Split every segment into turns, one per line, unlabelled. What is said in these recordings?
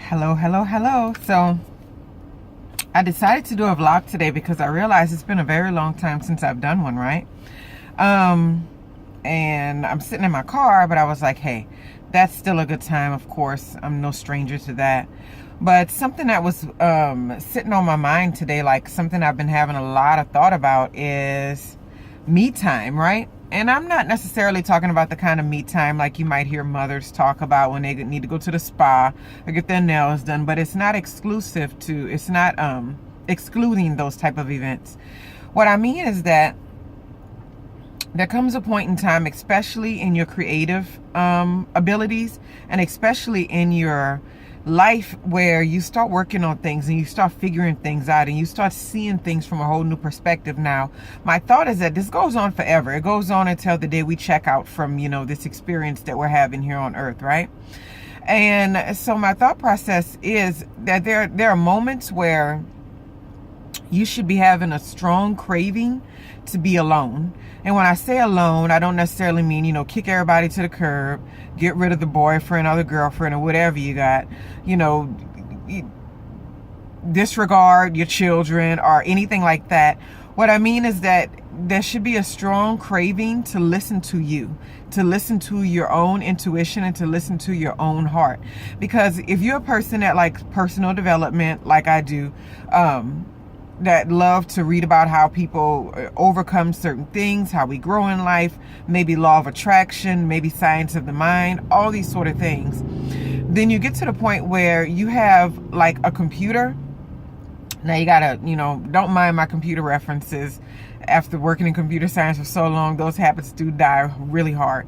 Hello, hello, hello. So I decided to do a vlog today because I realized it's been a very long time since I've done one, right? And I'm sitting in my car, but I was like, hey, that's still a good time. Of course, I'm no stranger to that. But something that was sitting on my mind today, like something I've been having a lot of thought about, is me time, right? And I'm not necessarily talking about the kind of me time like you might hear mothers talk about when they need to go to the spa or get their nails done, but it's not exclusive to, it's not excluding those type of events. What I mean is that there comes a point in time, especially in your creative abilities and especially in your life, where you start working on things and you start figuring things out and you start seeing things from a whole new perspective. Now, my thought is that this goes on forever. It goes on until the day we check out from, this experience that we're having here on earth, right? And so my thought process is that there are moments where you should be having a strong craving to be alone. And when I say alone, I don't necessarily mean, kick everybody to the curb, get rid of the boyfriend or the girlfriend or whatever you got, disregard your children or anything like that. What I mean is that there should be a strong craving to listen to you, to listen to your own intuition and to listen to your own heart. Because if you're a person that likes personal development, like I do, that love to read about how people overcome certain things, how we grow in life, maybe law of attraction, maybe science of the mind, all these sort of things, then you get to the point where you have like a computer. Now you gotta, don't mind my computer references. After working in computer science for so long, those habits do die really hard.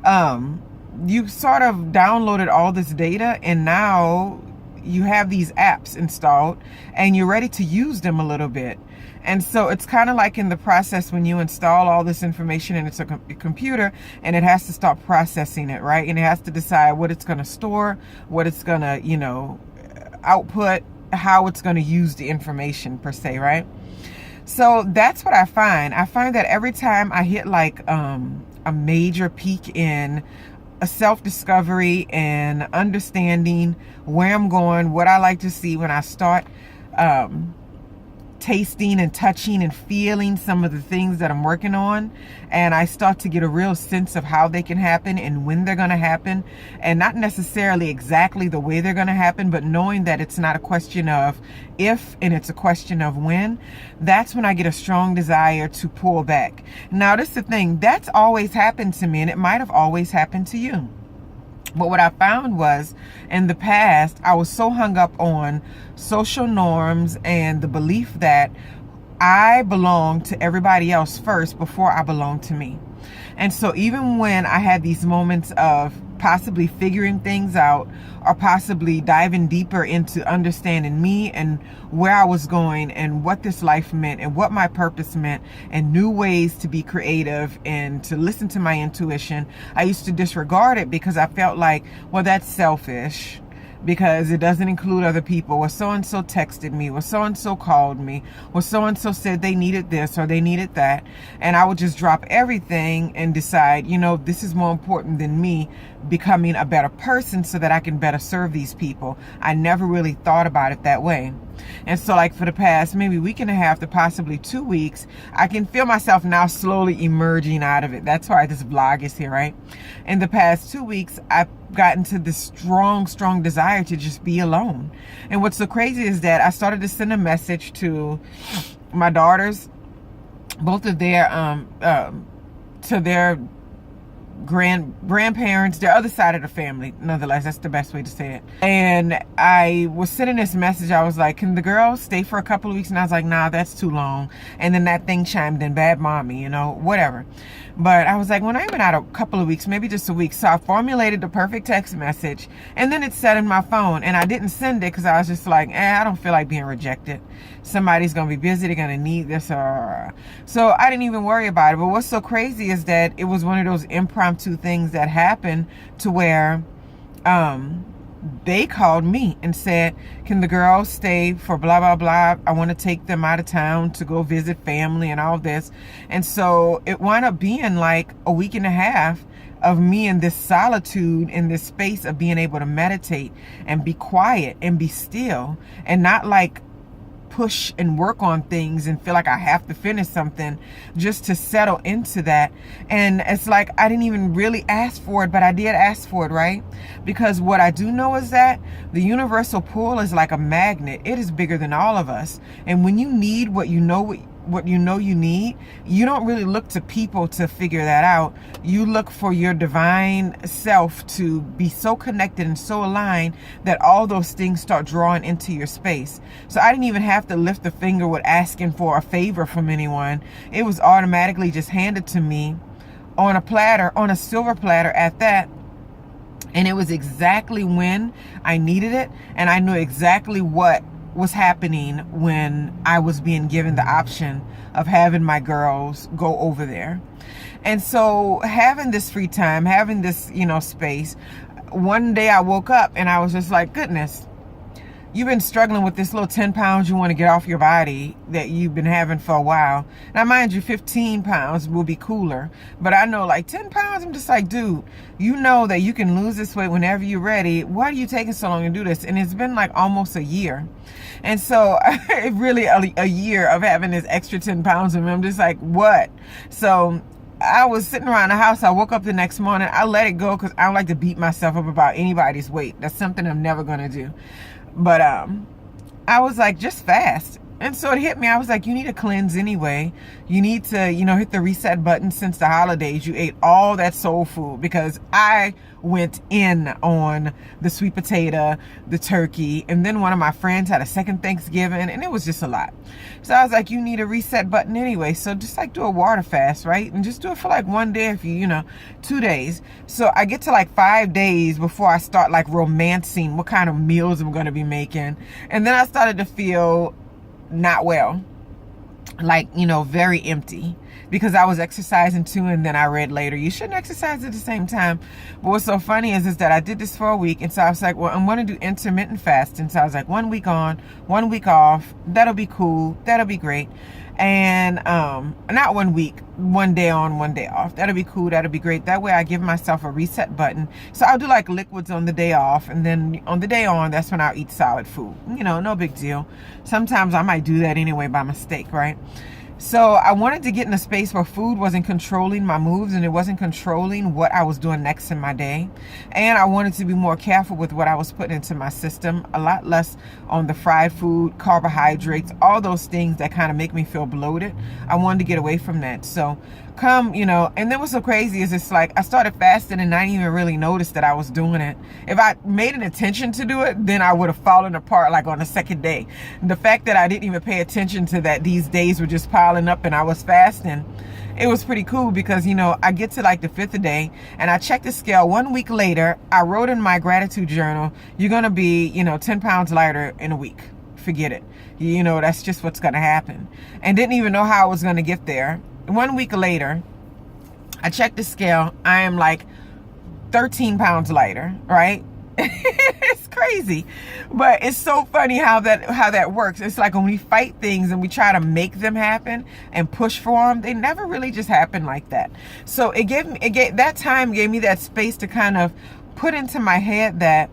You sort of downloaded all this data and now you have these apps installed and you're ready to use them a little bit. And so it's kind of like in the process when you install all this information into a computer and it has to start processing it, right? And it has to decide what it's going to store, what it's going to, output, how it's going to use the information per se, right? So that's what I find. I find that every time I hit like a major peak in a self-discovery and understanding where I'm going, what I like to see, when I start tasting and touching and feeling some of the things that I'm working on, and I start to get a real sense of how they can happen and when they're going to happen, and not necessarily exactly the way they're going to happen, but knowing that it's not a question of if and it's a question of when, that's when I get a strong desire to pull back. Now, this is the thing, that's always happened to me, and it might have always happened to you. But what I found was, in the past, I was so hung up on social norms and the belief that I belong to everybody else first before I belong to me. And so even when I had these moments of possibly figuring things out or possibly diving deeper into understanding me and where I was going and what this life meant and what my purpose meant and new ways to be creative and to listen to my intuition, I used to disregard it because I felt like, well, that's selfish, because it doesn't include other people. Well, so-and-so texted me, well, so-and-so called me, well, so-and-so said they needed this or they needed that. And I would just drop everything and decide, this is more important than me becoming a better person so that I can better serve these people. I never really thought about it that way. And so like for the past maybe week and a half to possibly 2 weeks, I can feel myself now slowly emerging out of it. That's why this vlog is here, right? In the past 2 weeks, I've gotten to this strong desire to just be alone. And what's so crazy is that I started to send a message to my daughters, both of their to their grandparents, their other side of the family. Nonetheless, that's the best way to say it. And I was sending this message. I was like, can the girls stay for a couple of weeks? And I was like, nah, that's too long. And then that thing chimed in, bad mommy, whatever. But I was like, when I'm even out a couple of weeks, maybe just a week. So I formulated the perfect text message and then it sat in my phone and I didn't send it because I was just like, I don't feel like being rejected. Somebody's going to be busy. They're going to need this. So I didn't even worry about it. But what's so crazy is that it was one of those impromptu things that happened to where they called me and said, can the girls stay for blah, blah, blah? I want to take them out of town to go visit family and all this. And so it wound up being like a week and a half of me in this solitude, in this space of being able to meditate and be quiet and be still, and not like push and work on things and feel like I have to finish something, just to settle into that. And it's like I didn't even really ask for it, but I did ask for it, right? Because what I do know is that the universal pull is like a magnet. It is bigger than all of us. And when you need what you know you need, you don't really look to people to figure that out. You look for your divine self to be so connected and so aligned that all those things start drawing into your space. So I didn't even have to lift a finger with asking for a favor from anyone. It was automatically just handed to me on a platter, on a silver platter at that. And it was exactly when I needed it, and I knew exactly what was happening when I was being given the option of having my girls go over there. And so having this free time, having this, space, one day I woke up and I was just like, goodness, you've been struggling with this little 10 pounds you want to get off your body that you've been having for a while. Now, mind you, 15 pounds will be cooler. But I know like 10 pounds, I'm just like, dude, you know that you can lose this weight whenever you're ready. Why are you taking so long to do this? And it's been like almost a year. And so really a year of having this extra 10 pounds of me. I'm just like, what? So I was sitting around the house. I woke up the next morning. I let it go because I don't like to beat myself up about anybody's weight. That's something I'm never going to do. But I was like, just fast. And so it hit me. I was like, you need to cleanse anyway. You need to, hit the reset button. Since the holidays, you ate all that soul food, because I went in on the sweet potato, the turkey, and then one of my friends had a second Thanksgiving, and it was just a lot. So I was like, you need a reset button anyway. So just like do a water fast, right? And just do it for like one day if you, 2 days. So I get to like 5 days before I start like romancing what kind of meals I'm going to be making. And then I started to feel not well, like, very empty, because I was exercising too. And then I read later, you shouldn't exercise at the same time. But what's so funny is that I did this for a week. And so I was like, well, I'm going to do intermittent fasting. So I was like, 1 week on, 1 week off. That'll be cool. That'll be great. And not 1 week, 1 day on, 1 day off. That'll be cool. That'll be great. That way I give myself a reset button. So I'll do like liquids on the day off, and then on the day on, that's when I'll eat solid food. No big deal. Sometimes I might do that anyway by mistake, right? So I wanted to get in a space where food wasn't controlling my moves, and it wasn't controlling what I was doing next in my day. And I wanted to be more careful with what I was putting into my system, a lot less on the fried food, carbohydrates, all those things that kind of make me feel bloated. I wanted to get away from that. So and then what's so crazy is it's like I started fasting and I didn't even really notice that I was doing it. If I made an intention to do it, then I would have fallen apart like on the second day. The fact that I didn't even pay attention to that, these days were just piling up and I was fasting, it was pretty cool because, I get to like the 5th day and I checked the scale 1 week later. I wrote in my gratitude journal, you're going to be, 10 pounds lighter in a week. Forget it. That's just what's going to happen. And didn't even know how I was going to get there. 1 week later, I checked the scale. I am like 13 pounds lighter, right? It's crazy. But it's so funny how that works. It's like when we fight things and we try to make them happen and push for them, they never really just happen like that. So that time gave me that space to kind of put into my head that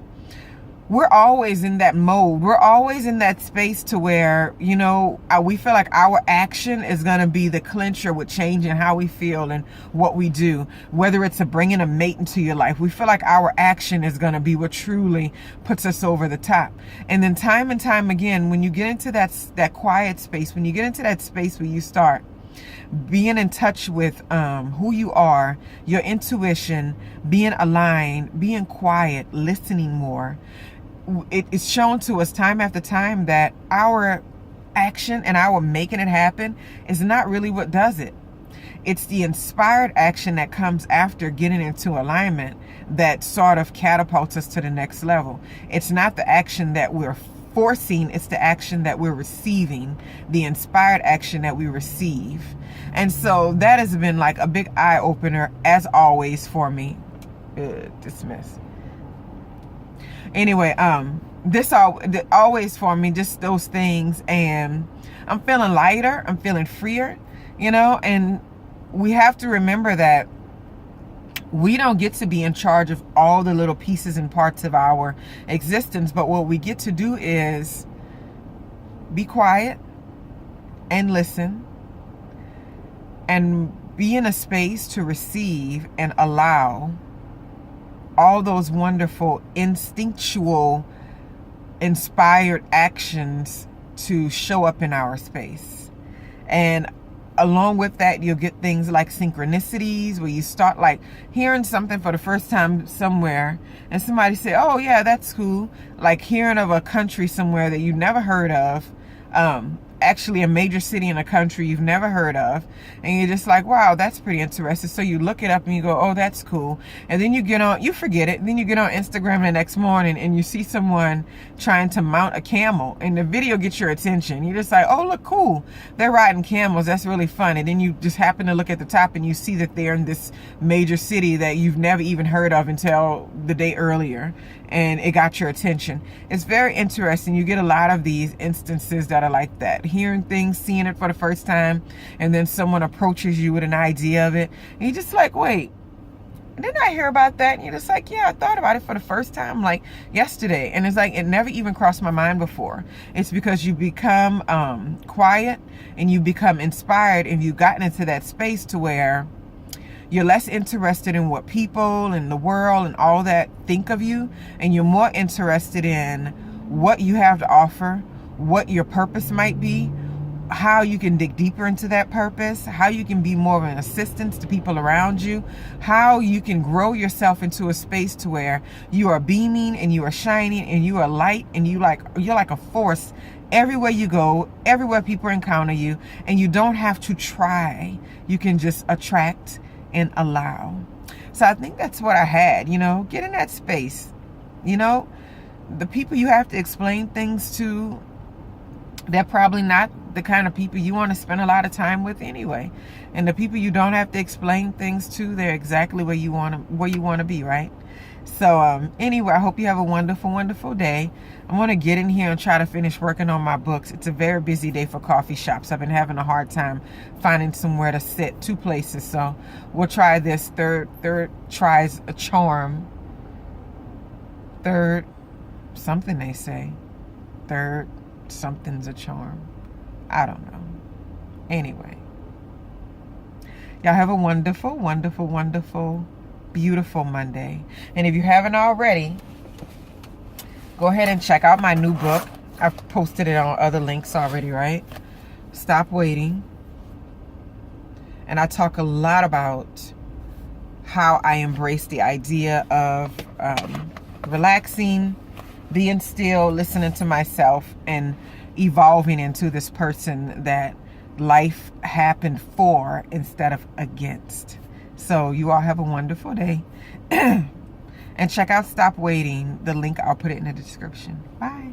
we're always in that mode. We're always in that space to where, we feel like our action is going to be the clincher with changing how we feel and what we do. Whether it's bringing a mate into your life, we feel like our action is going to be what truly puts us over the top. And then time and time again, when you get into that quiet space, when you get into that space where you start being in touch with who you are, your intuition, being aligned, being quiet, listening more, it is shown to us time after time that our action and our making it happen is not really what does it. It's the inspired action that comes after getting into alignment that sort of catapults us to the next level. It's not the action that we're forcing, it's the action that we're receiving, the inspired action that we receive. And so that has been like a big eye opener as always for me. Dismiss. Anyway, this always for me, just those things, and I'm feeling lighter, I'm feeling freer, and we have to remember that We don't get to be in charge of all the little pieces and parts of our existence, but what we get to do is be quiet and listen and be in a space to receive and allow all those wonderful instinctual inspired actions to show up in our space. And along with that, you'll get things like synchronicities, where you start like hearing something for the first time somewhere and somebody say, oh yeah, that's cool. Like hearing of a country somewhere that you've never heard of, actually a major city in a country you've never heard of, and you're just like, wow, that's pretty interesting. So you look it up and you go, oh, that's cool. And then you forget it, and then you get on Instagram the next morning and you see someone trying to mount a camel, and the video gets your attention. You're just like, oh, look, cool, they're riding camels, that's really fun. And then you just happen to look at the top and you see that they're in this major city that you've never even heard of until the day earlier, and it got your attention. It's very interesting. You get a lot of these instances that are like that, hearing things, seeing it for the first time, and then someone approaches you with an idea of it, and you're just like, wait, didn't I hear about that? And you're just like, yeah, I thought about it for the first time like yesterday. And it's like, it never even crossed my mind before. It's because you become quiet and you become inspired, and you've gotten into that space to where you're less interested in what people and the world and all that think of you, and you're more interested in what you have to offer, what your purpose might be, how you can dig deeper into that purpose, how you can be more of an assistance to people around you, how you can grow yourself into a space to where you are beaming and you are shining and you are light, and you're like a force everywhere you go, everywhere people encounter you, and you don't have to try. You can just attract and allow. So I think that's what I had, get in that space. The people you have to explain things to, they're probably not the kind of people you want to spend a lot of time with anyway. And the people you don't have to explain things to, they're exactly where you want to be, right? So anyway, I hope you have a wonderful, wonderful day. I'm going to get in here and try to finish working on my books. It's a very busy day for coffee shops. I've been having a hard time finding somewhere to sit, 2 places. So we'll try this. Third tries a charm. Third something, they say. Third something's a charm. I don't know. Anyway, y'all have a wonderful, wonderful, wonderful, beautiful Monday. And if you haven't already, go ahead and check out my new book. I've posted it on other links already, right? Stop Waiting. And I talk a lot about how I embrace the idea of relaxing, being still, listening to myself, and evolving into this person that life happened for instead of against. So you all have a wonderful day. And check out Stop Waiting. The link, I'll put it in the description. Bye.